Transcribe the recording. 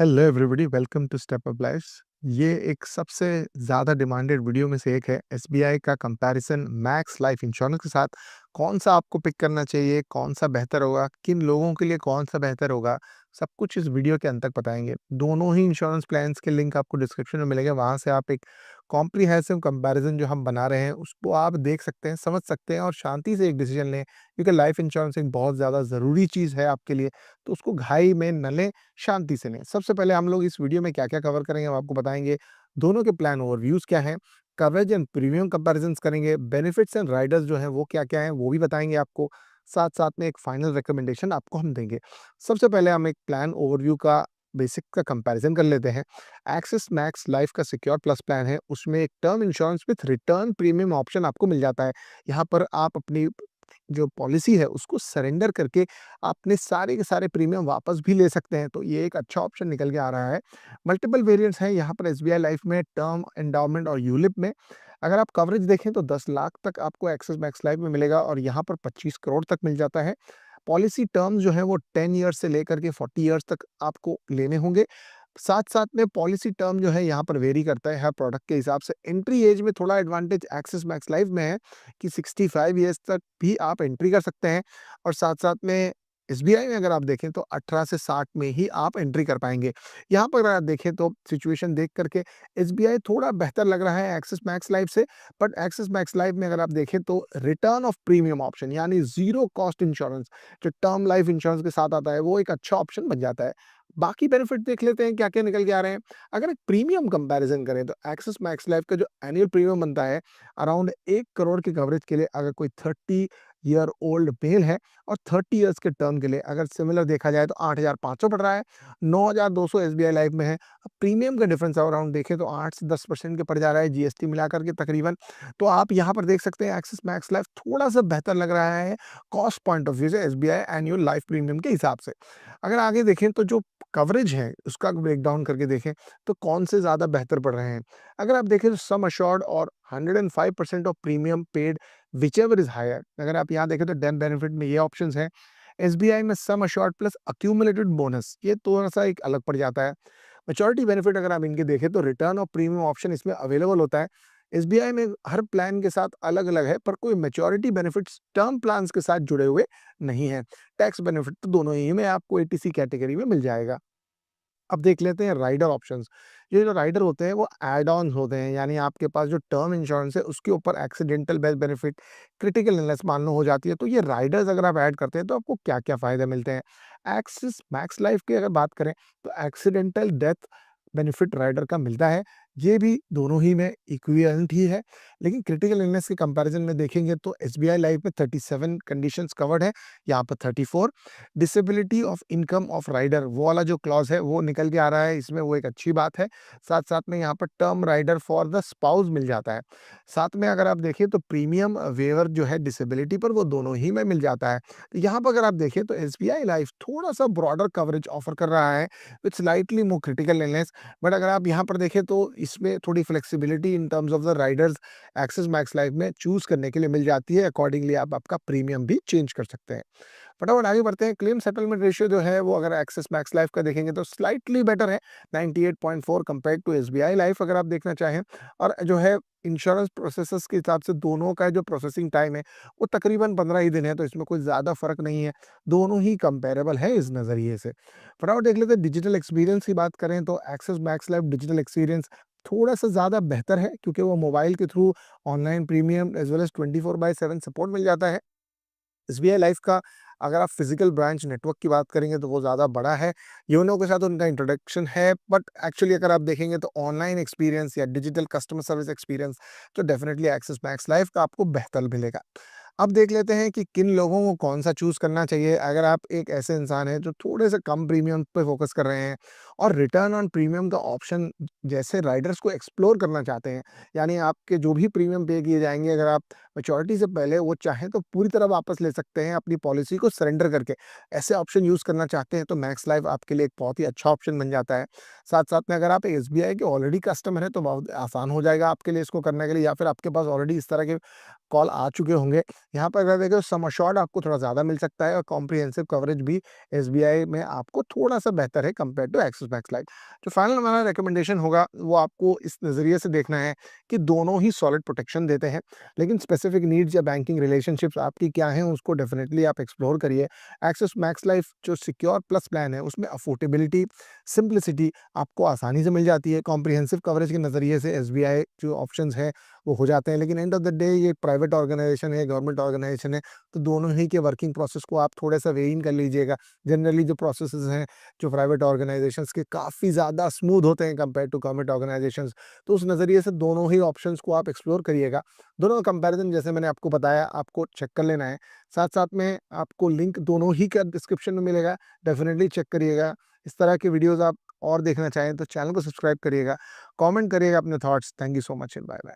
Hello everybody, welcome to step up lifes. ये एक सबसे ज़्यादा डिमांडेड वीडियो में से एक है। एसबीआई का कंपैरिजन मैक्स लाइफ इंश्योरेंस के साथ कौन सा आपको पिक करना चाहिए, कौन सा बेहतर होगा, किन लोगों के लिए कौन सा बेहतर होगा, सब कुछ इस वीडियो के अंत तक बताएंगे। दोनों ही इंश्योरेंस प्लान्स के लिंक आपको डिस्क्रिप्शन में मिलेंगे। वहाँ से आप एक कॉम्प्रिहेंसिव कंपैरिजन जो हम बना रहे हैं उसको आप देख सकते हैं, समझ सकते हैं और शांति से एक डिसीजन लें, क्योंकि लाइफ इंश्योरेंस एक बहुत ज़्यादा ज़रूरी चीज़ है आपके लिए। तो उसको घाई में न लें, शांति से लें। सबसे पहले हम लोग इस वीडियो में क्या-क्या कवर करेंगे, हम आपको बताएँगे। दोनों के प्लान ओवरव्यूज़ क्या हैं, कवरेज एंड प्रीमियम कंपैरिज़न्स करेंगे, बेनिफिट्स एंड राइडर्स जो हैं वो क्या-क्या हैं, वो भी बताएँगे आपको। साथ-साथ में एक फाइनल रिकमेंडेशन आपको हम देंगे। सबसे पहले हम एक प्लान ओवरव्यू का बेसिक का कंपैरिज़न कर लेते हैं। एक्सिस मैक्स लाइफ का सिक्योर प्लस प्लान है, उसमें एक term insurance with return premium option आपको मिल जाता है। यहाँ पर आप अपनी जो पॉलिसी है उसको सरेंडर करके अपने सारे के सारे प्रीमियम वापस भी ले सकते हैं, तो ये एक अच्छा ऑप्शन निकल के आ रहा है। मल्टीपल वेरिएंट्स हैं यहाँ पर एसबीआई लाइफ में, टर्म, एंडाउमेंट और यूलिप में। अगर आप कवरेज देखें तो 10 लाख तक आपको एक्सिस मैक्स लाइफ में मिलेगा और यहाँ पर 25 करोड़ तक मिल जाता है। पॉलिसी टर्म्स जो है वो 10 ईयर्स से लेकर के 40 ईयर्स तक आपको लेने होंगे। साथ-साथ में पॉलिसी टर्म जो है यहाँ पर वेरी करता है हर प्रोडक्ट के हिसाब से। एंट्री एज में थोड़ा एडवांटेज एक्सिस मैक्स लाइफ में है कि 65 ईयर्स तक भी आप एंट्री कर सकते हैं और साथ-साथ में एसबीआई में अगर आप देखें तो 18 से 60 में ही आप एंट्री कर पाएँगे। यहाँ पर अगर आप देखें तो सिचुएशन देख कर के एसबीआई थोड़ा बेहतर लग रहा है एक्सिस मैक्स लाइफ से, बट एक्सिस मैक्स लाइफ में अगर आप देखें तो रिटर्न ऑफ प्रीमियम ऑप्शन यानी ज़ीरो कॉस्ट इंश्योरेंस जो टर्म लाइफ इंश्योरेंस के साथ आता है, वो एक अच्छा ऑप्शन बन जाता है। बाकी बेनिफिट देख लेते हैं क्या-क्या निकल के आ रहे हैं। अगर एक प्रीमियम कंपैरिज़न करें तो एक्सिस मैक्स लाइफ का जो एनुअल प्रीमियम बनता है अराउंड 1 करोड़ की कवरेज के लिए, अगर कोई 30 ईयर ओल्ड मेल है और 30 इयर्स के टर्म के लिए अगर सिमिलर देखा जाए तो 8,500 पड़ रहा है, 9,200 एसबीआई लाइफ में है। अब प्रीमियम का डिफरेंस अराउंड देखें तो 8 से 10% के पड़ जा रहा है जीएसटी मिलाकर के तकरीबन। तो आप यहाँ पर देख सकते हैं एक्सिस मैक्स लाइफ थोड़ा-सा बेहतर लग रहा है कॉस्ट पॉइंट ऑफ व्यू से एसबीआई एनुअल लाइफ प्रीमियम के हिसाब से। अगर आगे देखें तो जो कवरेज है उसका ब्रेकडाउन करके देखें तो कौन से ज़्यादा बेहतर पड़ रहे हैं। अगर आप देखें तो सम अश्योर्ड और 105% of premium paid whichever is higher. अगर आप यहाँ देखें तो डेथ बेनिफिट में ये ऑप्शंस हैं। एसबीआई में sum assured plus accumulated bonus ये थोड़ा-सा एक अलग पड़ जाता है। मैच्योरिटी बेनिफिट अगर आप इनके देखें तो रिटर्न ऑफ प्रीमियम ऑप्शन इसमें अवेलेबल होता है। एसबीआई में हर प्लान के साथ अलग-अलग है, पर कोई मैच्योरिटी बेनिफिट्स टर्म प्लान्स के साथ जुड़े हुए नहीं हैं। टैक्स बेनिफिट तो दोनों ही में आपको एटीसी कैटेगरी में मिल जाएगा। अब देख लेते हैं राइडर ऑप्शंस। ये जो राइडर होते हैं वो ऐड ऑन्स होते हैं, यानी आपके पास जो टर्म इंश्योरेंस है उसके ऊपर accidental death benefit, critical illness मान लो हो जाती है, तो ये राइडर्स अगर आप ऐड करते हैं तो आपको क्या-क्या फ़ायदे मिलते हैं। एक्सिस मैक्स लाइफ की अगर बात करें तो एक्सीडेंटल डेथ बेनिफिट राइडर का मिलता है। ये भी दोनों ही में इक्विवेलेंट ही है, लेकिन क्रिटिकल इलनेस के कंपैरिजन में देखेंगे तो एसबीआई लाइफ में 37 कंडीशंस कवर्ड है, यहाँ पर 34। Disability of income of rider वो वाला जो क्लॉज़ है वो निकल के आ रहा है इसमें, वो एक अच्छी बात है। साथ-साथ में यहाँ पर term rider for the spouse मिल जाता है। साथ में अगर आप देखें तो प्रीमियम वेवर जो है डिसेबिलिटी पर वो दोनों ही में मिल जाता है। तो यहाँ पर अगर आप देखें तो एसबीआई लाइफ थोड़ा-सा ब्रॉडर कवरेज ऑफर कर रहा है with slightly more critical illness, but अगर आप यहाँ पर देखें तो इसमें थोड़ी flexibility in terms of the Riders axis Max life में चूज़ करने के लिए मिल जाती है। अकॉर्डिंगली आप आपका प्रीमियम भी चेंज कर सकते हैं। फटाफट आगे बढ़ते हैं। क्लेम सेटलमेंट रेशियो जो है वो अगर एक्सिस मैक्स लाइफ का देखेंगे तो स्लाइटली बेटर है, 98.4 कंपेयर्ड टू एसबीआई लाइफ अगर आप देखना चाहें। और जो है इंश्योरेंस प्रोसेसेस के हिसाब से दोनों का जो प्रोसेसिंग टाइम है वो तकरीबन 15 ही दिन है, तो इसमें कोई ज़्यादा फ़र्क नहीं है। दोनों ही कंपेरेबल है इस नज़रिए से। फटाफट देख लेते हैं डिजिटल एक्सपीरियंस की बात करें तो Axis Max Life digital experience थोड़ा-सा ज़्यादा बेहतर है, क्योंकि वो मोबाइल के through online premium as well as 24/7 support मिल जाता है। एसबीआई लाइफ का अगर आप फिजिकल ब्रांच नेटवर्क की बात करेंगे तो वो ज़्यादा बड़ा है। योनो के साथ उनका इंट्रोडक्शन है, बट एक्चुअली अगर आप देखेंगे तो ऑनलाइन एक्सपीरियंस या डिजिटल कस्टमर सर्विस एक्सपीरियंस तो डेफिनिटली एक्सिस मैक्स लाइफ का आपको बेहतर मिलेगा। अब देख लेते हैं कि किन लोगों को कौन-सा चूज़ करना चाहिए। अगर आप एक ऐसे इंसान हैं जो थोड़े से कम प्रीमियम पे फ़ोकस कर रहे हैं और रिटर्न ऑन प्रीमियम का ऑप्शन जैसे राइडर्स को एक्सप्लोर करना चाहते हैं, यानी आपके जो भी प्रीमियम पे किए जाएँगे, अगर आप मैच्योरिटी से पहले वो चाहें तो पूरी तरह वापस ले सकते हैं अपनी पॉलिसी को सरेंडर करके। ऐसे ऑप्शन यूज़ करना चाहते हैं तो मैक्स लाइफ आपके लिए एक बहुत ही अच्छा ऑप्शन बन जाता है। साथ-साथ में अगर आप एसबीआई के ऑलरेडी कस्टमर हैं तो बहुत आसान हो जाएगा आपके लिए इसको करने के लिए, या फिर आपके पास ऑलरेडी इस तरह के कॉल आ चुके होंगे। यहाँ पर अगर देखें सम अश्योर्ड आपको थोड़ा ज़्यादा मिल सकता है और कॉम्प्रिहेंसिव कवरेज भी एसबीआई में आपको थोड़ा-सा बेहतर है compare to Axis Max Life. जो फाइनल हमारा रिकमेंडेशन होगा वो आपको इस नज़रिए से देखना है कि दोनों ही सॉलिड प्रोटेक्शन देते हैं, लेकिन स्पेसिफिक नीड्स या बैंकिंग रिलेशनशिप्स आपकी क्या हैं उसको डेफिनिटली आप एक्सप्लोर करिए। एक्सिस मैक्स लाइफ जो सिक्योर प्लस प्लान है उसमें अफोर्डेबिलिटी, सिंप्लिसिटी आपको आसानी से मिल जाती है। कॉम्प्रिहेंसिव कवरेज के नज़रिए से एसबीआई जो ऑप्शंस हैं वो हो जाते हैं, लेकिन एंड ऑफ द डे ये प्राइवेट ऑर्गेनाइजेशन है, गवर्नमेंट ऑर्गेनाइजेशन है, तो दोनों ही के वर्किंग प्रोसेस को आप थोड़ा-सा वेइ इन कर लीजिएगा। जनरली जो प्रोसेसेस हैं, जो प्राइवेट ऑर्गेनाइजेशंस के काफ़ी ज़्यादा स्मूथ होते हैं कंपेयर टू गवर्नमेंट ऑर्गेनाइजेशंस, तो उस नज़रिए से दोनों ही ऑप्शंस को आप एक्सप्लोर करिएगा। दोनों का कंपैरिज़न जैसे मैंने आपको बताया आपको चेक कर लेना है। साथ-साथ में आपको लिंक दोनों ही का डिस्क्रिप्शन में मिलेगा, डेफिनिटली चेक करिएगा। इस तरह के वीडियोज़ आप और देखना चाहें तो चैनल को सब्सक्राइब करिएगा, कमेंट करिएगा अपने thoughts. Thank you so much and bye bye.